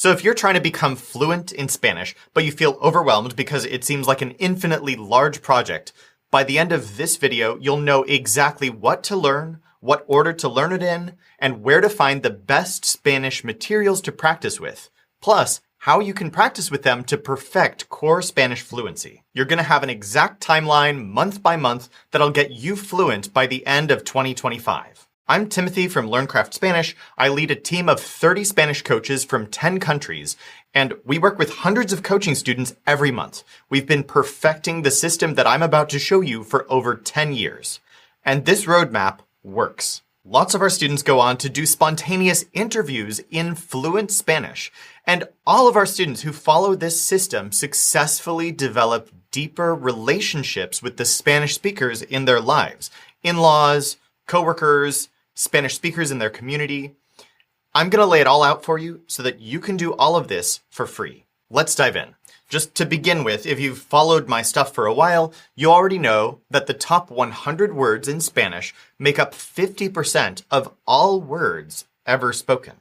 So if you're trying to become fluent in Spanish, but you feel overwhelmed because it seems like an infinitely large project, by the end of this video, you'll know exactly what to learn, what order to learn it in, and where to find the best Spanish materials to practice with. Plus, how you can practice with them to perfect core Spanish fluency. You're going to have an exact timeline, month by month, that'll get you fluent by the end of 2025. I'm Timothy from LearnCraft Spanish. I lead a team of 30 Spanish coaches from 10 countries, and we work with hundreds of coaching students every month. We've been perfecting the system that I'm about to show you for over 10 years. And this roadmap works. Lots of our students go on to do spontaneous interviews in fluent Spanish, and all of our students who follow this system successfully develop deeper relationships with the Spanish speakers in their lives, in-laws, coworkers, Spanish speakers in their community. I'm going to lay it all out for you so that you can do all of this for free. Let's dive in. Just to begin with, if you've followed my stuff for a while, you already know that the top 100 words in Spanish make up 50% of all words ever spoken.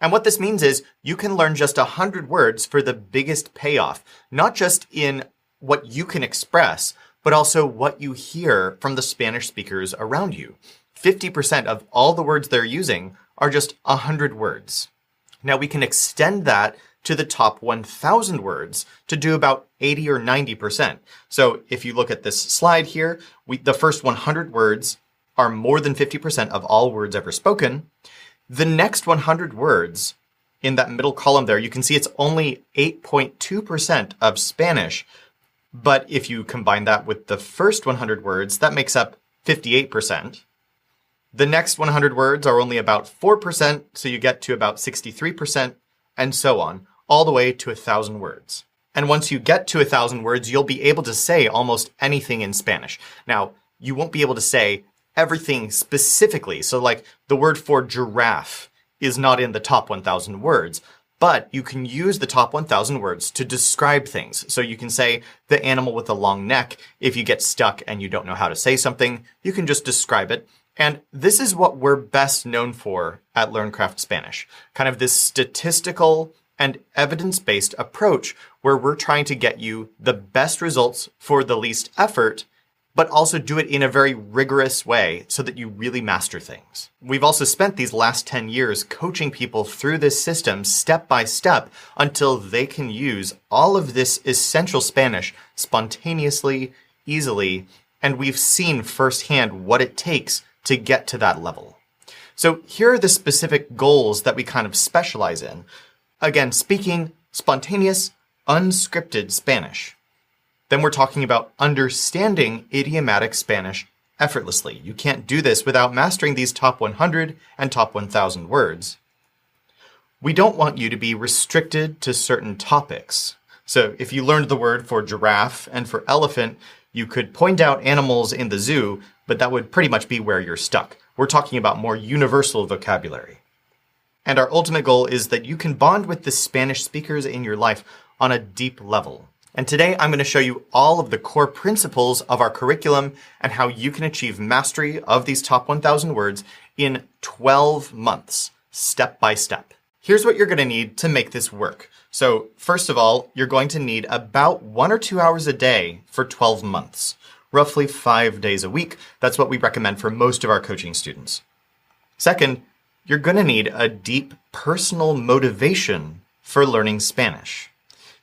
And what this means is you can learn just 100 words for the biggest payoff, not just in what you can express, but also what you hear from the Spanish speakers around you. 50% of all the words they're using are just 100 words. Now we can extend that to the top 1,000 words to do about 80 or 90%. So if you look at this slide here, the first 100 words are more than 50% of all words ever spoken. The next 100 words in that middle column there, you can see it's only 8.2% of Spanish. But if you combine that with the first 100 words, that makes up 58%. The next 100 words are only about 4%, so you get to about 63%, and so on, all the way to 1,000 words. And once you get to 1,000 words, you'll be able to say almost anything in Spanish. Now, you won't be able to say everything specifically. So like the word for giraffe is not in the top 1,000 words, but you can use the top 1,000 words to describe things. So you can say the animal with a long neck. If you get stuck and you don't know how to say something, you can just describe it. And this is what we're best known for at LearnCraft Spanish, kind of this statistical and evidence-based approach where we're trying to get you the best results for the least effort, but also do it in a very rigorous way so that you really master things. We've also spent these last 10 years coaching people through this system step by step until they can use all of this essential Spanish spontaneously, easily, and we've seen firsthand what it takes to get to that level. So here are the specific goals that we kind of specialize in. Again, speaking spontaneous, unscripted Spanish. Then we're talking about understanding idiomatic Spanish effortlessly. You can't do this without mastering these top 100 and top 1,000 words. We don't want you to be restricted to certain topics. So if you learned the word for giraffe and for elephant, you could point out animals in the zoo, but that would pretty much be where you're stuck. We're talking about more universal vocabulary. And our ultimate goal is that you can bond with the Spanish speakers in your life on a deep level. And today I'm going to show you all of the core principles of our curriculum and how you can achieve mastery of these top 1,000 words in 12 months, step by step. Here's what you're going to need to make this work. So first of all, you're going to need about 1 or 2 hours a day for 12 months, roughly 5 days a week. That's what we recommend for most of our coaching students. Second, you're going to need a deep personal motivation for learning Spanish.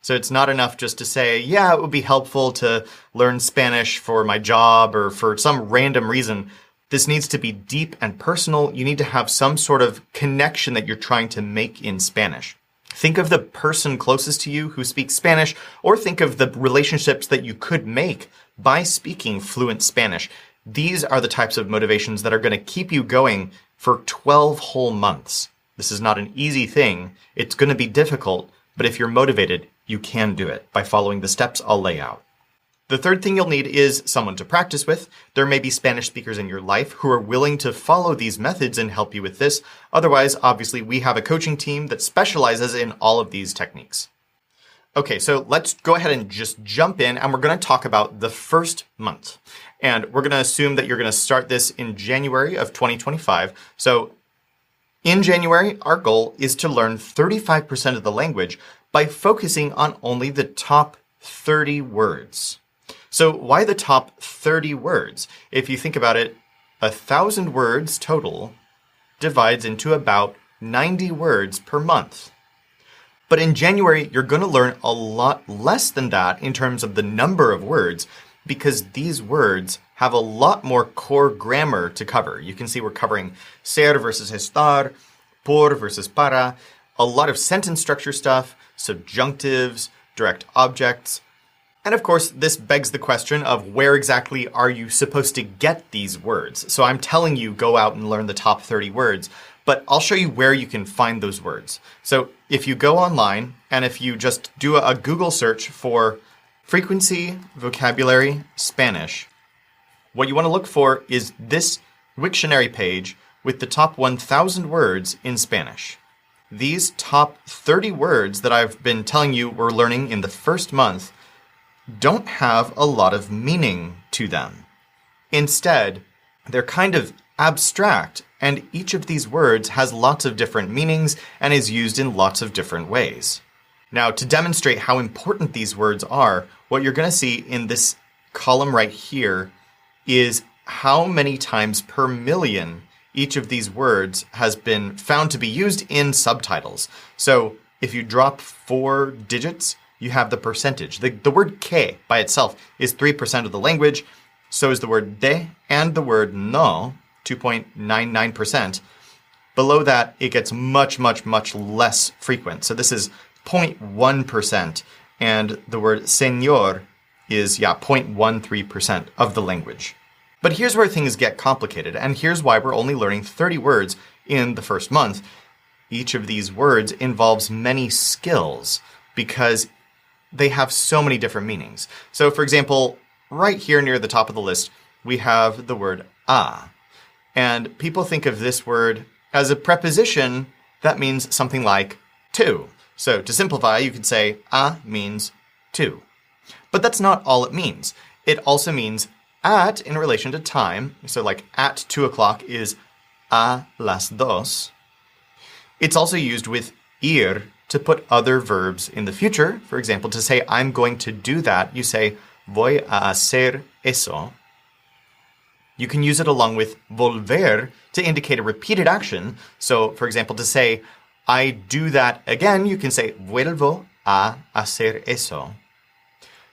So it's not enough just to say, yeah, it would be helpful to learn Spanish for my job or for some random reason. This needs to be deep and personal. You need to have some sort of connection that you're trying to make in Spanish. Think of the person closest to you who speaks Spanish, or think of the relationships that you could make by speaking fluent Spanish. These are the types of motivations that are going to keep you going for 12 whole months. This is not an easy thing. It's going to be difficult, but if you're motivated, you can do it by following the steps I'll lay out. The third thing you'll need is someone to practice with. There may be Spanish speakers in your life who are willing to follow these methods and help you with this. Otherwise, obviously, we have a coaching team that specializes in all of these techniques. Okay, so let's go ahead and just jump in, and we're going to talk about the first month. And we're going to assume that you're going to start this in January of 2025. So In January, our goal is to learn 35% of the language by focusing on only the top 30 words. So why the top 30 words? If you think about it, 1,000 words total divides into about 90 words per month. But in January, you're going to learn a lot less than that in terms of the number of words because these words have a lot more core grammar to cover. You can see we're covering ser versus estar, por versus para, a lot of sentence structure stuff, subjunctives, direct objects. And of course, this begs the question of where exactly are you supposed to get these words? So I'm telling you, go out and learn the top 30 words, but I'll show you where you can find those words. So if you go online and if you just do a Google search for frequency, vocabulary, Spanish, what you want to look for is this Wiktionary page with the top 1,000 words in Spanish. These top 30 words that I've been telling you we're learning in the first month don't have a lot of meaning to them. Instead, they're kind of abstract, and each of these words has lots of different meanings and is used in lots of different ways. Now, to demonstrate how important these words are, what you're going to see in this column right here is how many times per million each of these words has been found to be used in subtitles. So if you drop 4 digits, you have the percentage. The word que by itself is 3% of the language. So is the word de and the word no, 2.99%. Below that, it gets much, much, much less frequent. So this is 0.1%. And the word señor is, 0.13% of the language. But here's where things get complicated. And here's why we're only learning 30 words in the first month. Each of these words involves many skills because they have so many different meanings. So for example, right here near the top of the list, we have the word a. And people think of this word as a preposition that means something like to. So to simplify, you could say a means to. But that's not all it means. It also means at in relation to time. So like at 2 o'clock is a las dos. It's also used with ir to put other verbs in the future. For example, to say I'm going to do that, you say voy a hacer eso. You can use it along with volver to indicate a repeated action. So, for example, to say I do that again, you can say vuelvo a hacer eso.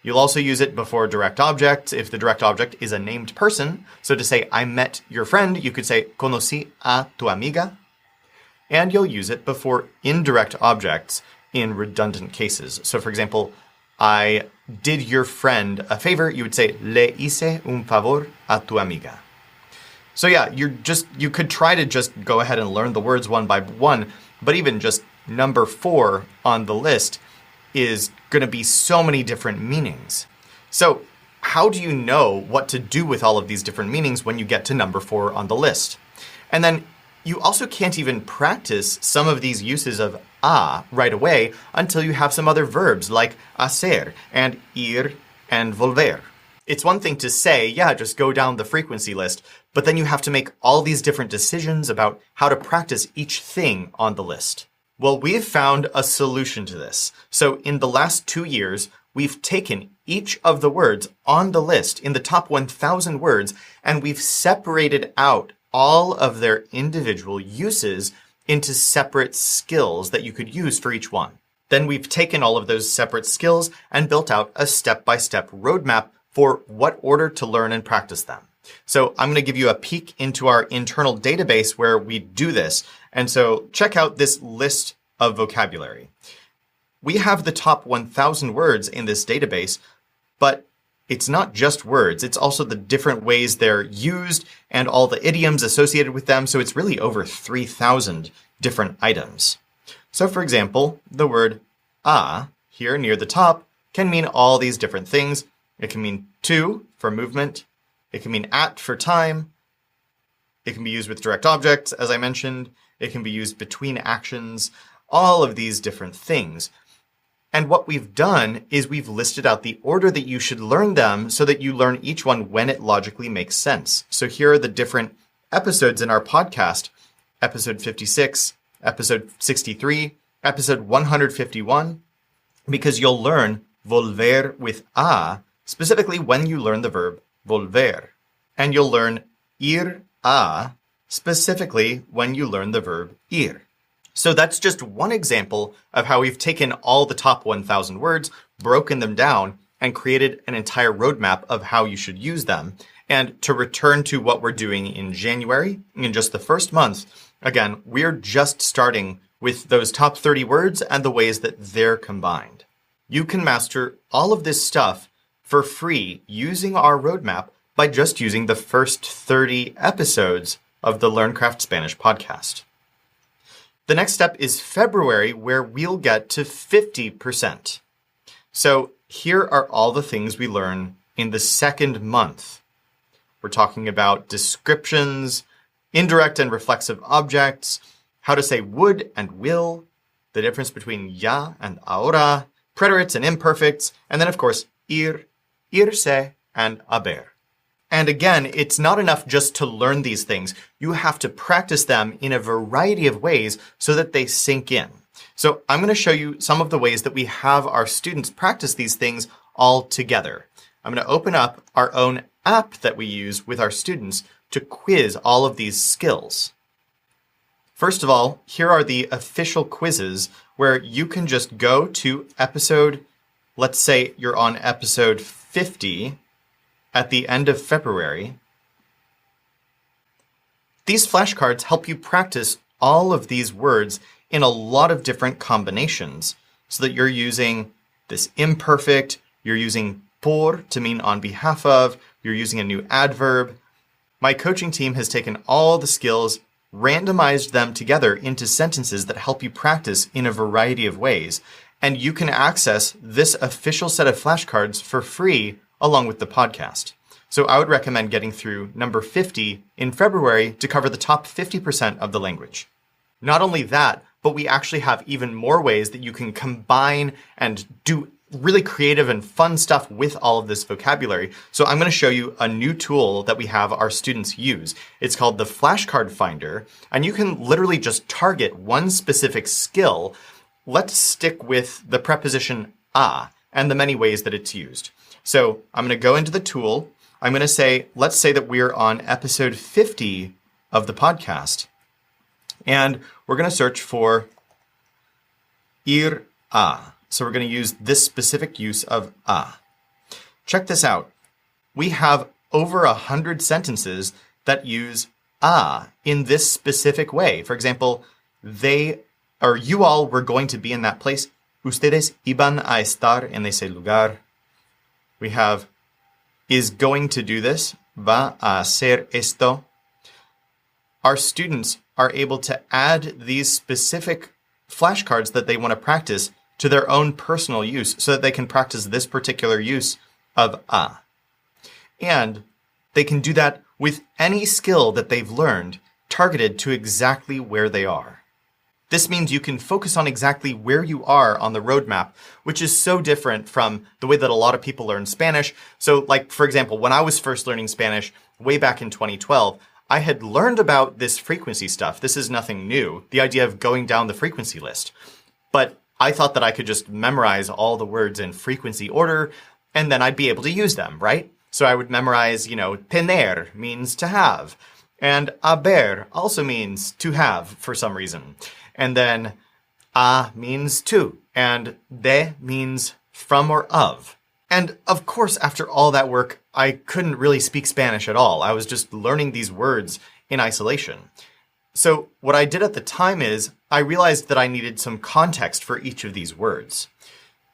You'll also use it before direct objects if the direct object is a named person. So to say I met your friend, you could say conocí a tu amiga. And you'll use it before indirect objects in redundant cases. So for example, I did your friend a favor, you would say le hice un favor a tu amiga. So yeah, you could try to just go ahead and learn the words one by one, but even just number 4 on the list is going to be so many different meanings. So how do you know what to do with all of these different meanings when you get to number 4 on the list? And then you also can't even practice some of these uses of a right away until you have some other verbs like hacer and ir and volver. It's one thing to say, just go down the frequency list, but then you have to make all these different decisions about how to practice each thing on the list. Well, we've found a solution to this. So in the last 2 years, we've taken each of the words on the list in the top 1,000 words, and we've separated out all of their individual uses into separate skills that you could use for each one. Then we've taken all of those separate skills and built out a step-by-step roadmap for what order to learn and practice them. So I'm going to give you a peek into our internal database where we do this. And so check out this list of vocabulary. We have the top 1,000 words in this database, but it's not just words. It's also the different ways they're used and all the idioms associated with them. So it's really over 3,000 different items. So for example, the word a here near the top can mean all these different things. It can mean to for movement. It can mean at for time. It can be used with direct objects, as I mentioned. It can be used between actions, all of these different things. And what we've done is we've listed out the order that you should learn them so that you learn each one when it logically makes sense. So here are the different episodes in our podcast episode 56, episode 63, episode 151, because you'll learn volver with a, specifically when you learn the verb volver. And you'll learn ir a, specifically when you learn the verb ir. So that's just one example of how we've taken all the top 1,000 words, broken them down, and created an entire roadmap of how you should use them. And to return to what we're doing in January, in just the first month, again, we're just starting with those top 30 words and the ways that they're combined. You can master all of this stuff for free using our roadmap by just using the first 30 episodes of the Learn Craft Spanish podcast. The next step is February, where we'll get to 50%. So here are all the things we learn in the second month. We're talking about descriptions, indirect and reflexive objects, how to say would and will, the difference between ya and ahora, preterites and imperfects, and then of course, ir, irse, and haber. And again, it's not enough just to learn these things. You have to practice them in a variety of ways so that they sink in. So I'm going to show you some of the ways that we have our students practice these things all together. I'm going to open up our own app that we use with our students to quiz all of these skills. First of all, here are the official quizzes where you can just go to episode, let's say you're on episode 50, at the end of February. These flashcards help you practice all of these words in a lot of different combinations so that you're using this imperfect, you're using por to mean on behalf of, you're using a new adverb. My coaching team has taken all the skills, randomized them together into sentences that help you practice in a variety of ways, and you can access this official set of flashcards for free along with the podcast. So I would recommend getting through number 50 in February to cover the top 50% of the language. Not only that, but we actually have even more ways that you can combine and do really creative and fun stuff with all of this vocabulary. So I'm going to show you a new tool that we have our students use. It's called the Flashcard Finder, and you can literally just target one specific skill. Let's stick with the preposition a and the many ways that it's used. So I'm going to go into the tool. I'm going to say, let's say that we're on episode 50 of the podcast. And we're going to search for ir a. So we're going to use this specific use of a. Check this out. We have over 100 sentences that use a in this specific way. For example, you all were going to be in that place. Ustedes iban a estar en ese lugar. We have is going to do this, va a hacer esto. Our students are able to add these specific flashcards that they want to practice to their own personal use so that they can practice this particular use of a. And they can do that with any skill that they've learned targeted to exactly where they are. This means you can focus on exactly where you are on the roadmap, which is so different from the way that a lot of people learn Spanish. So like, for example, when I was first learning Spanish way back in 2012, I had learned about this frequency stuff. This is nothing new, the idea of going down the frequency list. But I thought that I could just memorize all the words in frequency order, and then I'd be able to use them, right? So I would memorize, tener means to have, and haber also means to have for some reason. And then a means to, and de means from or of. And of course, after all that work, I couldn't really speak Spanish at all. I was just learning these words in isolation. So what I did at the time is I realized that I needed some context for each of these words.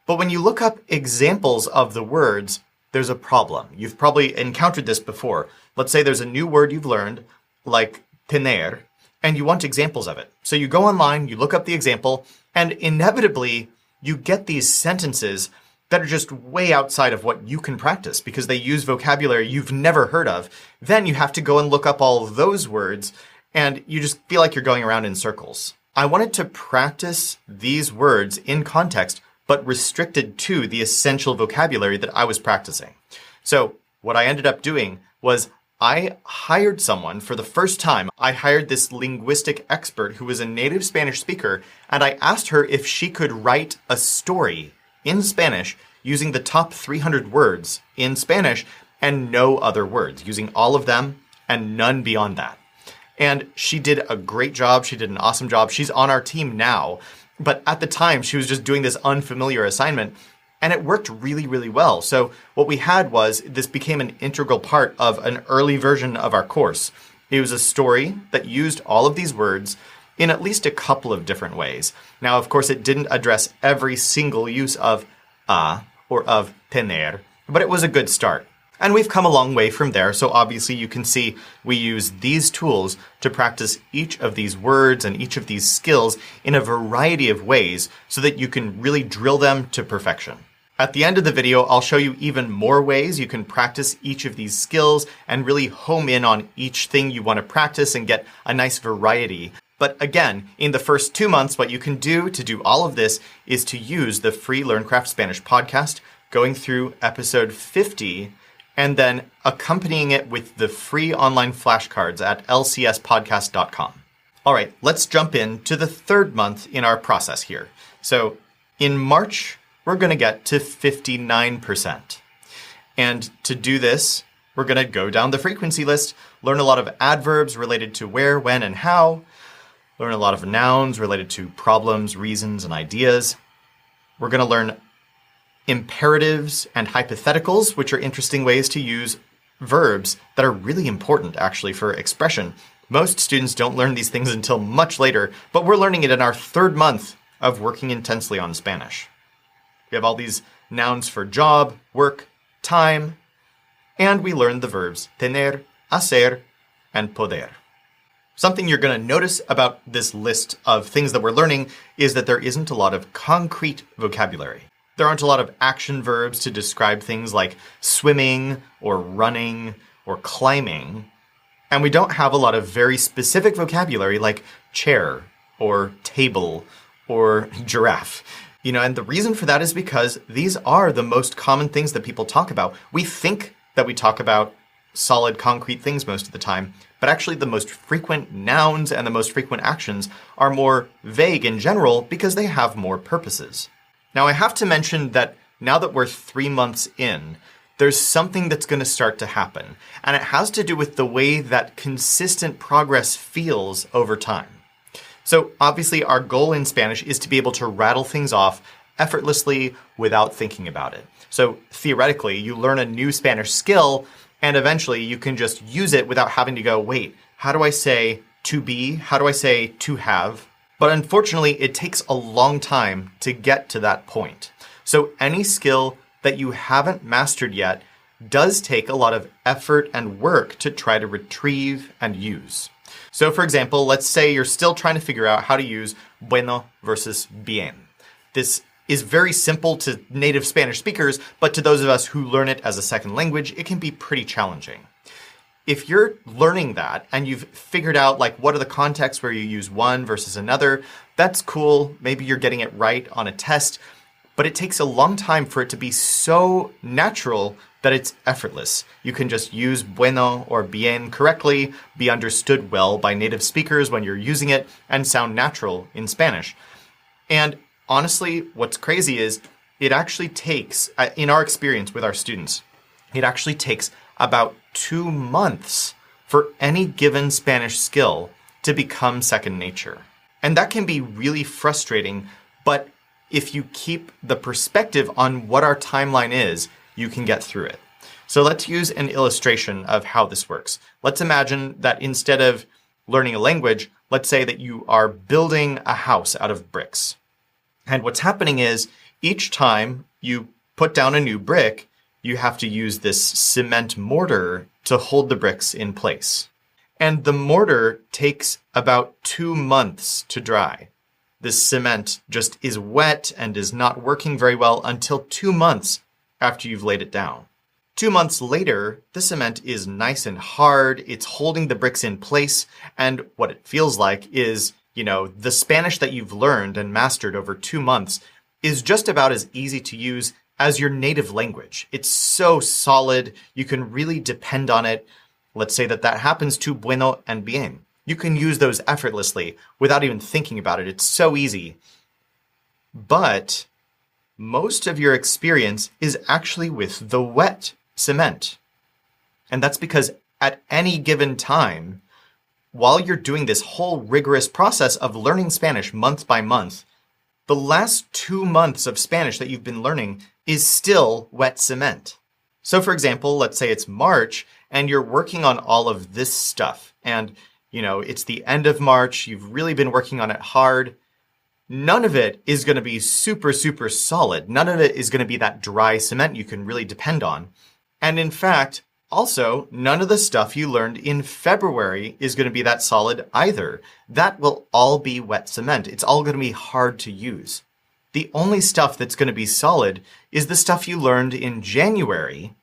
But when you look up examples of the words, there's a problem. You've probably encountered this before. Let's say there's a new word you've learned, like tener, and you want examples of it. So you go online, you look up the example, and inevitably you get these sentences that are just way outside of what you can practice because they use vocabulary you've never heard of. Then you have to go and look up all of those words, and you just feel like you're going around in circles. I wanted to practice these words in context, but restricted to the essential vocabulary that I was practicing. So what I ended up doing was I hired someone for the first time. I hired this linguistic expert who was a native Spanish speaker, and I asked her if she could write a story in Spanish using the top 300 words in Spanish and no other words, using all of them and none beyond that. And she did a great job. She did an awesome job. She's on our team now. But at the time, she was just doing this unfamiliar assignment, and it worked really, really well. So what we had was this became an integral part of an early version of our course. It was a story that used all of these words in at least a couple of different ways. Now, of course, it didn't address every single use of or of tener, but it was a good start. And we've come a long way from there, so obviously you can see we use these tools to practice each of these words and each of these skills in a variety of ways so that you can really drill them to perfection. At the end of the video, I'll show you even more ways you can practice each of these skills and really home in on each thing you want to practice and get a nice variety. But again, in the first 2 months, what you can do to do all of this is to use the free LearnCraft Spanish podcast, going through episode 50, and then accompanying it with the free online flashcards at lcspodcast.com. All right, let's jump into the third month in our process here. So in March, we're going to get to 59%. And to do this, we're going to go down the frequency list, learn a lot of adverbs related to where, when, and how, learn a lot of nouns related to problems, reasons, and ideas. We're going to learn imperatives and hypotheticals, which are interesting ways to use verbs that are really important actually for expression. Most students don't learn these things until much later, but we're learning it in our third month of working intensely on Spanish. We have all these nouns for job, work, time, and we learn the verbs tener, hacer, and poder. Something you're going to notice about this list of things that we're learning is that there isn't a lot of concrete vocabulary. There aren't a lot of action verbs to describe things like swimming or running or climbing. And we don't have a lot of very specific vocabulary like chair or table or giraffe. And the reason for that is because these are the most common things that people talk about. We think that we talk about solid, concrete things most of the time, but actually the most frequent nouns and the most frequent actions are more vague in general because they have more purposes. Now, I have to mention that now that we're 3 months in, there's something that's going to start to happen, and it has to do with the way that consistent progress feels over time. So obviously, our goal in Spanish is to be able to rattle things off effortlessly without thinking about it. So theoretically, you learn a new Spanish skill, and eventually you can just use it without having to go, wait, how do I say to be? How do I say to have? But unfortunately, it takes a long time to get to that point. So any skill that you haven't mastered yet does take a lot of effort and work to try to retrieve and use. So for example, let's say you're still trying to figure out how to use bueno versus bien. This is very simple to native Spanish speakers, but to those of us who learn it as a second language, it can be pretty challenging. If you're learning that and you've figured out what are the contexts where you use one versus another, that's cool. Maybe you're getting it right on a test, but it takes a long time for it to be so natural that it's effortless. You can just use bueno or bien correctly, be understood well by native speakers when you're using it, and sound natural in Spanish. And honestly, what's crazy is it actually takes, in our experience with our students, it actually takes about 2 months for any given Spanish skill to become second nature. And that can be really frustrating, but if you keep the perspective on what our timeline is, you can get through it. So let's use an illustration of how this works. Let's imagine that instead of learning a language, let's say that you are building a house out of bricks. And what's happening is each time you put down a new brick, you have to use this cement mortar to hold the bricks in place. And the mortar takes about 2 months to dry. This cement just is wet and is not working very well until 2 months after you've laid it down. 2 months later, the cement is nice and hard, it's holding the bricks in place, and what it feels like is, the Spanish that you've learned and mastered over 2 months is just about as easy to use as your native language. It's so solid, you can really depend on it, Let's say that happens to bueno and bien. You can use those effortlessly without even thinking about it. It's so easy. But most of your experience is actually with the wet cement. And that's because at any given time, while you're doing this whole rigorous process of learning Spanish month by month, the last 2 months of Spanish that you've been learning is still wet cement. So for example, let's say it's March and you're working on all of this stuff. And, it's the end of March. You've really been working on it hard. None of it is going to be super, super solid. None of it is going to be that dry cement you can really depend on. And in fact, also, none of the stuff you learned in February is going to be that solid either. That will all be wet cement. It's all going to be hard to use. The only stuff that's going to be solid is the stuff you learned in January.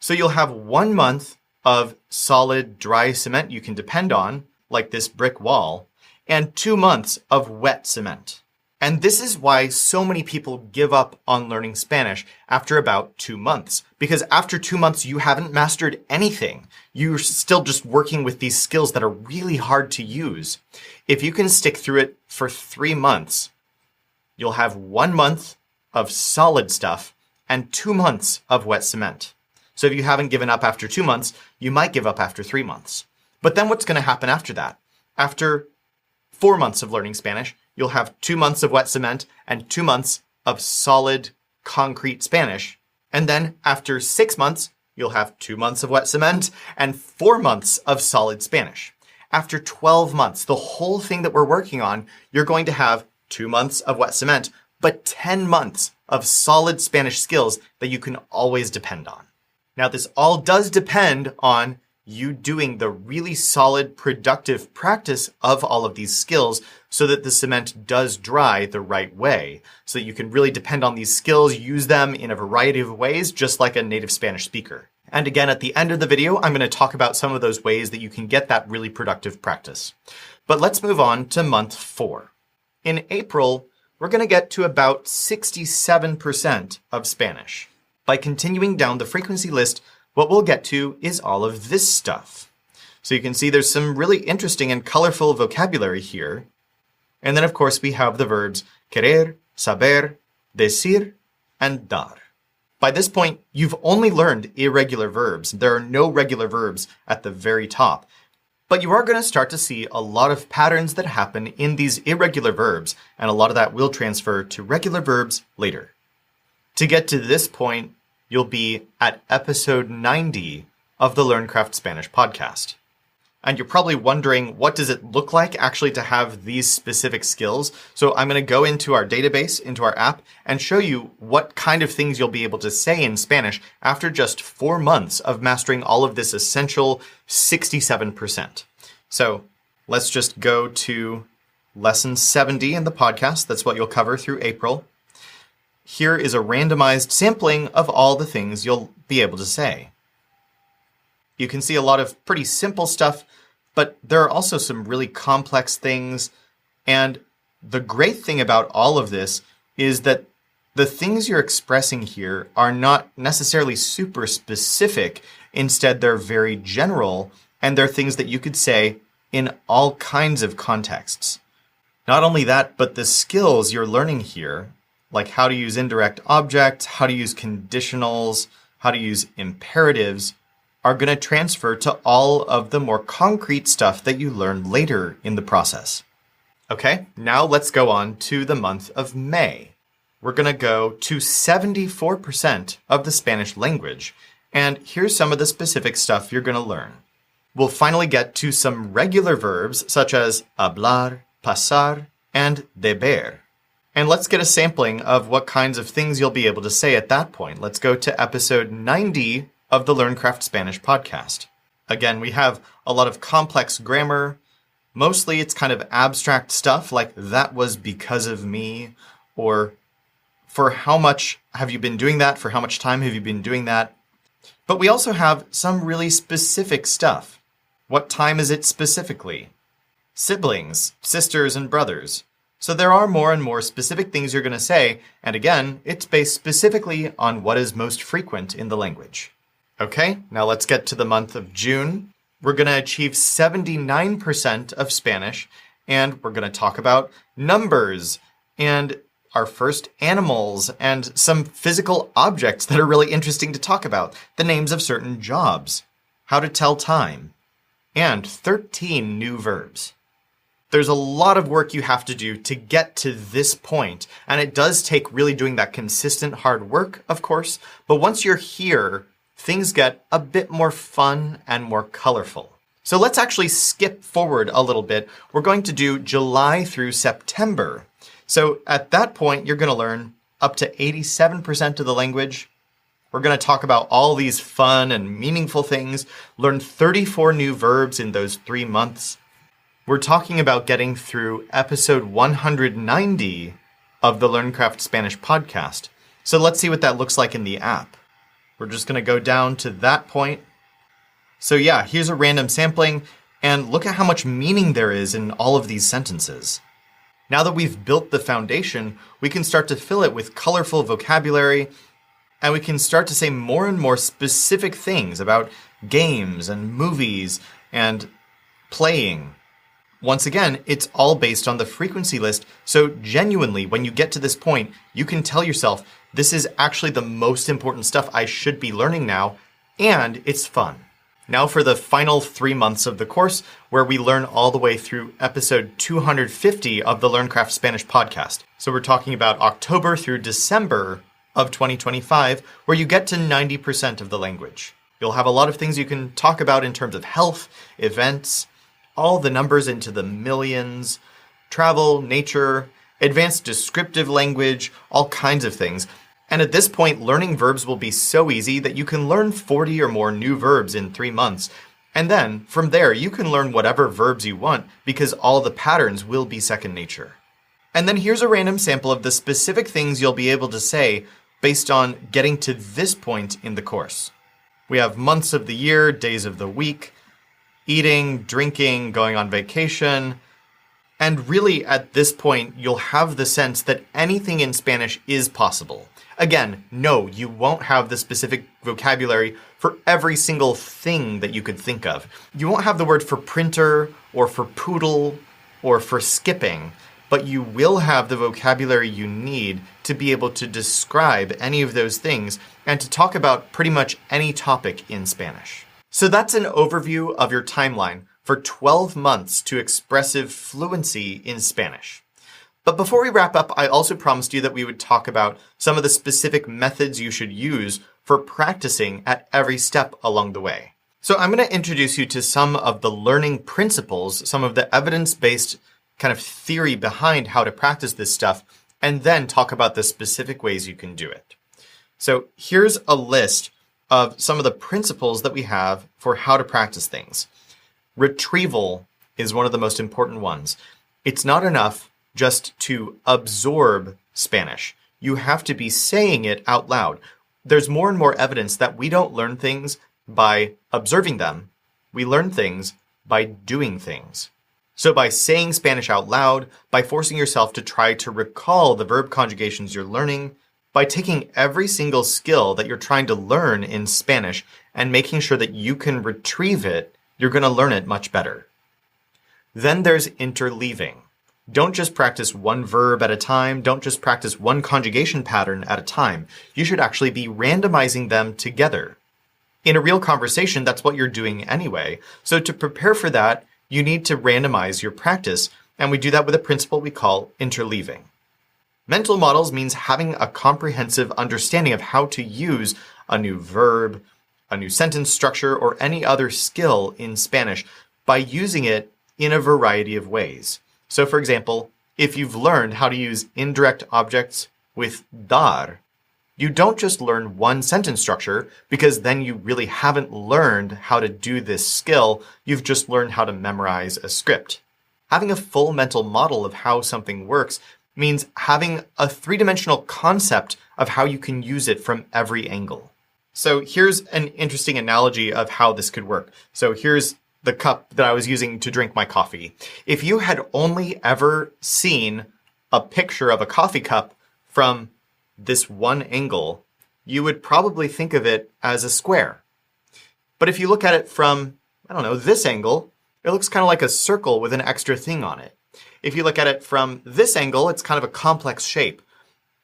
So you'll have 1 month of solid, dry cement you can depend on, like this brick wall, and 2 months of wet cement. And this is why so many people give up on learning Spanish after about 2 months. Because after 2 months, you haven't mastered anything. You're still just working with these skills that are really hard to use. If you can stick through it for 3 months, you'll have 1 month of solid stuff and 2 months of wet cement. So if you haven't given up after 2 months, you might give up after 3 months. But then what's going to happen after that? After 4 months of learning Spanish, you'll have 2 months of wet cement and 2 months of solid, concrete Spanish. And then after 6 months, you'll have 2 months of wet cement and 4 months of solid Spanish. After 12 months, the whole thing that we're working on, you're going to have 2 months of wet cement, but 10 months of solid Spanish skills that you can always depend on. Now, this all does depend on you doing the really solid, productive practice of all of these skills so that the cement does dry the right way, so that you can really depend on these skills, use them in a variety of ways, just like a native Spanish speaker. And again, at the end of the video, I'm going to talk about some of those ways that you can get that really productive practice. But let's move on to month 4. In April, we're going to get to about 67% of Spanish. By continuing down the frequency list, what we'll get to is all of this stuff. So you can see there's some really interesting and colorful vocabulary here. And then, of course, we have the verbs querer, saber, decir, and dar. By this point, you've only learned irregular verbs. There are no regular verbs at the very top. But you are going to start to see a lot of patterns that happen in these irregular verbs, and a lot of that will transfer to regular verbs later. To get to this point, you'll be at episode 90 of the LearnCraft Spanish podcast. And you're probably wondering, what does it look like actually to have these specific skills? So I'm going to go into our database, into our app, and show you what kind of things you'll be able to say in Spanish after just 4 months of mastering all of this essential 67%. So let's just go to lesson 70 in the podcast. That's what you'll cover through April. Here is a randomized sampling of all the things you'll be able to say. You can see a lot of pretty simple stuff, but there are also some really complex things. And the great thing about all of this is that the things you're expressing here are not necessarily super specific. Instead, they're very general, and they're things that you could say in all kinds of contexts. Not only that, but the skills you're learning here, like how to use indirect objects, how to use conditionals, how to use imperatives, are going to transfer to all of the more concrete stuff that you learn later in the process. Okay, now let's go on to the month of May. We're going to go to 74% of the Spanish language, and here's some of the specific stuff you're going to learn. We'll finally get to some regular verbs such as hablar, pasar, and deber. And let's get a sampling of what kinds of things you'll be able to say at that point. Let's go to episode 90 of the LearnCraft Spanish podcast. Again, we have a lot of complex grammar. Mostly it's kind of abstract stuff like that was because of me, or for how much have you been doing that? For how much time have you been doing that? But we also have some really specific stuff. What time is it specifically? Siblings, sisters, and brothers. So there are more and more specific things you're going to say, and again, it's based specifically on what is most frequent in the language. Okay, now let's get to the month of June. We're going to achieve 79% of Spanish, and we're going to talk about numbers and our first animals and some physical objects that are really interesting to talk about, the names of certain jobs, how to tell time, and 13 new verbs. There's a lot of work you have to do to get to this point, and it does take really doing that consistent hard work, of course, but once you're here, things get a bit more fun and more colorful. So let's actually skip forward a little bit. We're going to do July through September. So at that point, you're going to learn up to 87% of the language. We're going to talk about all these fun and meaningful things, learn 34 new verbs in those 3 months. We're talking about getting through episode 190 of the LearnCraft Spanish podcast. So let's see what that looks like in the app. We're just going to go down to that point. So yeah, here's a random sampling, and look at how much meaning there is in all of these sentences. Now that we've built the foundation, we can start to fill it with colorful vocabulary, and we can start to say more and more specific things about games and movies and playing. Once again, it's all based on the frequency list, so genuinely, when you get to this point, you can tell yourself, this is actually the most important stuff I should be learning now, and it's fun. Now for the final 3 months of the course, where we learn all the way through episode 250 of the LearnCraft Spanish podcast. So we're talking about October through December of 2025, where you get to 90% of the language. You'll have a lot of things you can talk about in terms of health, events, all the numbers into the millions, travel, nature, advanced descriptive language, all kinds of things. And at this point, learning verbs will be so easy that you can learn 40 or more new verbs in 3 months. And then, from there, you can learn whatever verbs you want because all the patterns will be second nature. And then here's a random sample of the specific things you'll be able to say based on getting to this point in the course. We have months of the year, days of the week, eating, drinking, going on vacation. And really, at this point, you'll have the sense that anything in Spanish is possible. Again, no, you won't have the specific vocabulary for every single thing that you could think of. You won't have the word for printer or for poodle or for skipping, but you will have the vocabulary you need to be able to describe any of those things and to talk about pretty much any topic in Spanish. So that's an overview of your timeline for 12 months to expressive fluency in Spanish. But before we wrap up, I also promised you that we would talk about some of the specific methods you should use for practicing at every step along the way. So I'm going to introduce you to some of the learning principles, some of the evidence-based kind of theory behind how to practice this stuff, and then talk about the specific ways you can do it. So here's a list of some of the principles that we have for how to practice things. Retrieval is one of the most important ones. It's not enough just to absorb Spanish. You have to be saying it out loud. There's more and more evidence that we don't learn things by observing them. We learn things by doing things. So by saying Spanish out loud, by forcing yourself to try to recall the verb conjugations you're learning, by taking every single skill that you're trying to learn in Spanish and making sure that you can retrieve it, you're going to learn it much better. Then there's interleaving. Don't just practice one verb at a time. Don't just practice one conjugation pattern at a time. You should actually be randomizing them together. In a real conversation, that's what you're doing anyway. So to prepare for that, you need to randomize your practice, and we do that with a principle we call interleaving. Mental models means having a comprehensive understanding of how to use a new verb, a new sentence structure, or any other skill in Spanish by using it in a variety of ways. So for example, if you've learned how to use indirect objects with dar, you don't just learn one sentence structure because then you really haven't learned how to do this skill. You've just learned how to memorize a script. Having a full mental model of how something works means having a three-dimensional concept of how you can use it from every angle. So here's an interesting analogy of how this could work. So here's the cup that I was using to drink my coffee. If you had only ever seen a picture of a coffee cup from this one angle, you would probably think of it as a square. But if you look at it from I don't know, this angle, it looks kind of like a circle with an extra thing on it. If you look at it from this angle, it's kind of a complex shape.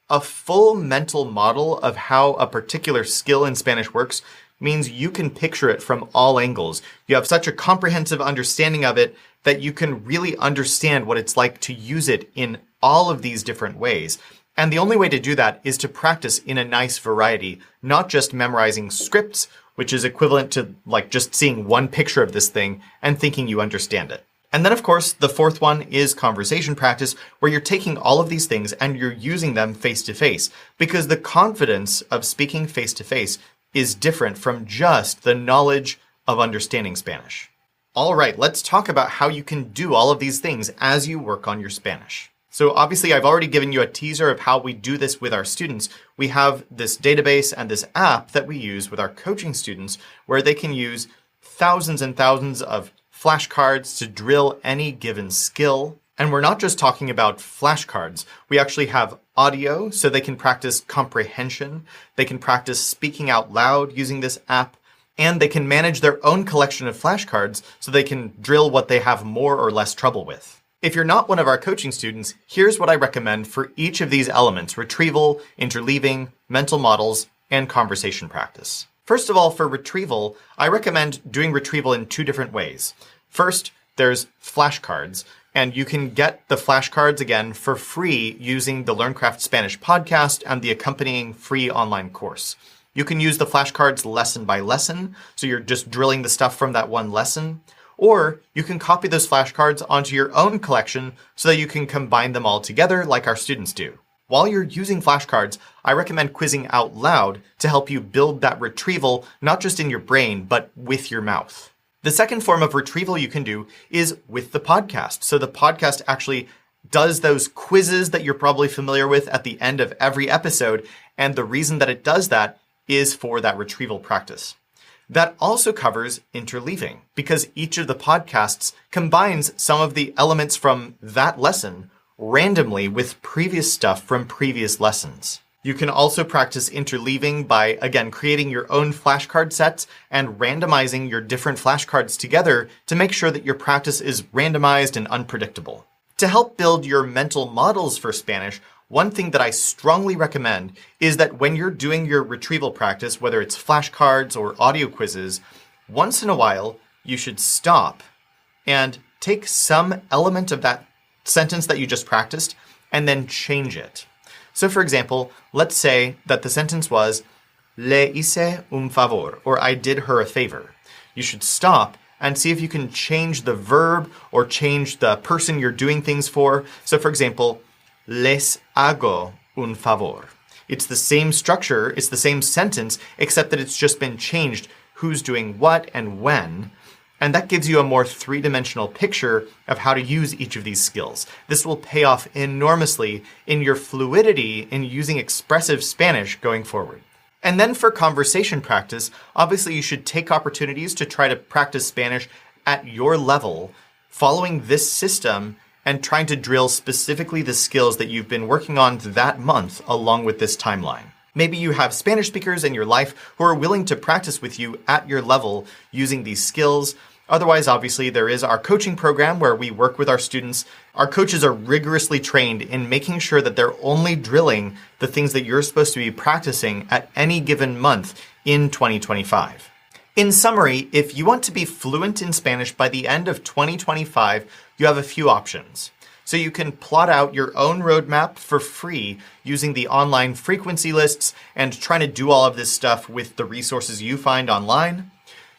A full mental model of how a particular skill in Spanish works means you can picture it from all angles. You have such a comprehensive understanding of it that you can really understand what it's like to use it in all of these different ways. And the only way to do that is to practice in a nice variety, not just memorizing scripts, which is equivalent to like just seeing one picture of this thing and thinking you understand it. And then, of course, the fourth one is conversation practice, where you're taking all of these things and you're using them face-to-face, because the confidence of speaking face-to-face is different from just the knowledge of understanding Spanish. All right, let's talk about how you can do all of these things as you work on your Spanish. So obviously, I've already given you a teaser of how we do this with our students. We have this database and this app that we use with our coaching students, where they can use thousands and thousands of flashcards to drill any given skill. And we're not just talking about flashcards. We actually have audio, so they can practice comprehension. They can practice speaking out loud using this app. And they can manage their own collection of flashcards so they can drill what they have more or less trouble with. If you're not one of our coaching students, here's what I recommend for each of these elements: retrieval, interleaving, mental models, and conversation practice. First of all, for retrieval, I recommend doing retrieval in two different ways. First, there's flashcards, and you can get the flashcards again for free using the LearnCraft Spanish podcast and the accompanying free online course. You can use the flashcards lesson by lesson, so you're just drilling the stuff from that one lesson. Or you can copy those flashcards onto your own collection so that you can combine them all together like our students do. While you're using flashcards, I recommend quizzing out loud to help you build that retrieval, not just in your brain, but with your mouth. The second form of retrieval you can do is with the podcast. So the podcast actually does those quizzes that you're probably familiar with at the end of every episode. And the reason that it does that is for that retrieval practice. That also covers interleaving, because each of the podcasts combines some of the elements from that lesson randomly with previous stuff from previous lessons. You can also practice interleaving by, again, creating your own flashcard sets and randomizing your different flashcards together to make sure that your practice is randomized and unpredictable. To help build your mental models for Spanish, one thing that I strongly recommend is that when you're doing your retrieval practice, whether it's flashcards or audio quizzes, once in a while, you should stop and take some element of that sentence that you just practiced and then change it. So for example, let's say that the sentence was, le hice un favor, or I did her a favor. You should stop and see if you can change the verb or change the person you're doing things for. So for example, les hago un favor. It's the same structure, it's the same sentence, except that it's just been changed who's doing what and when. And that gives you a more three-dimensional picture of how to use each of these skills. This will pay off enormously in your fluidity in using expressive Spanish going forward. And then for conversation practice, obviously you should take opportunities to try to practice Spanish at your level, following this system and trying to drill specifically the skills that you've been working on that month along with this timeline. Maybe you have Spanish speakers in your life who are willing to practice with you at your level using these skills. Otherwise, obviously, there is our coaching program where we work with our students. Our coaches are rigorously trained in making sure that they're only drilling the things that you're supposed to be practicing at any given month in 2025. In summary, if you want to be fluent in Spanish by the end of 2025, you have a few options. So you can plot out your own roadmap for free using the online frequency lists and trying to do all of this stuff with the resources you find online.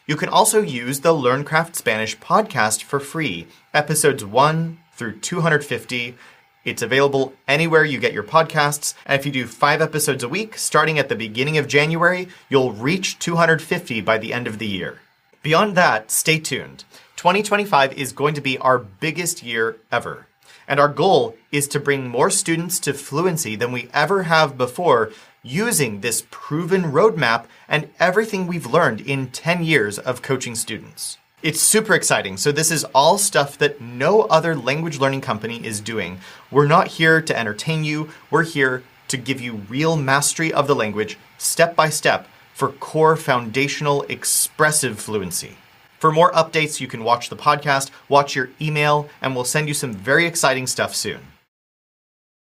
You can also use the LearnCraft Spanish podcast for free, episodes 1 through 250. It's available anywhere you get your podcasts. And if you do 5 episodes a week, starting at the beginning of January, you'll reach 250 by the end of the year. Beyond that, stay tuned. 2025 is going to be our biggest year ever. And our goal is to bring more students to fluency than we ever have before using this proven roadmap and everything we've learned in 10 years of coaching students. It's super exciting. So this is all stuff that no other language learning company is doing. We're not here to entertain you. We're here to give you real mastery of the language step by step for core foundational expressive fluency. For more updates, you can watch the podcast, watch your email, and we'll send you some very exciting stuff soon.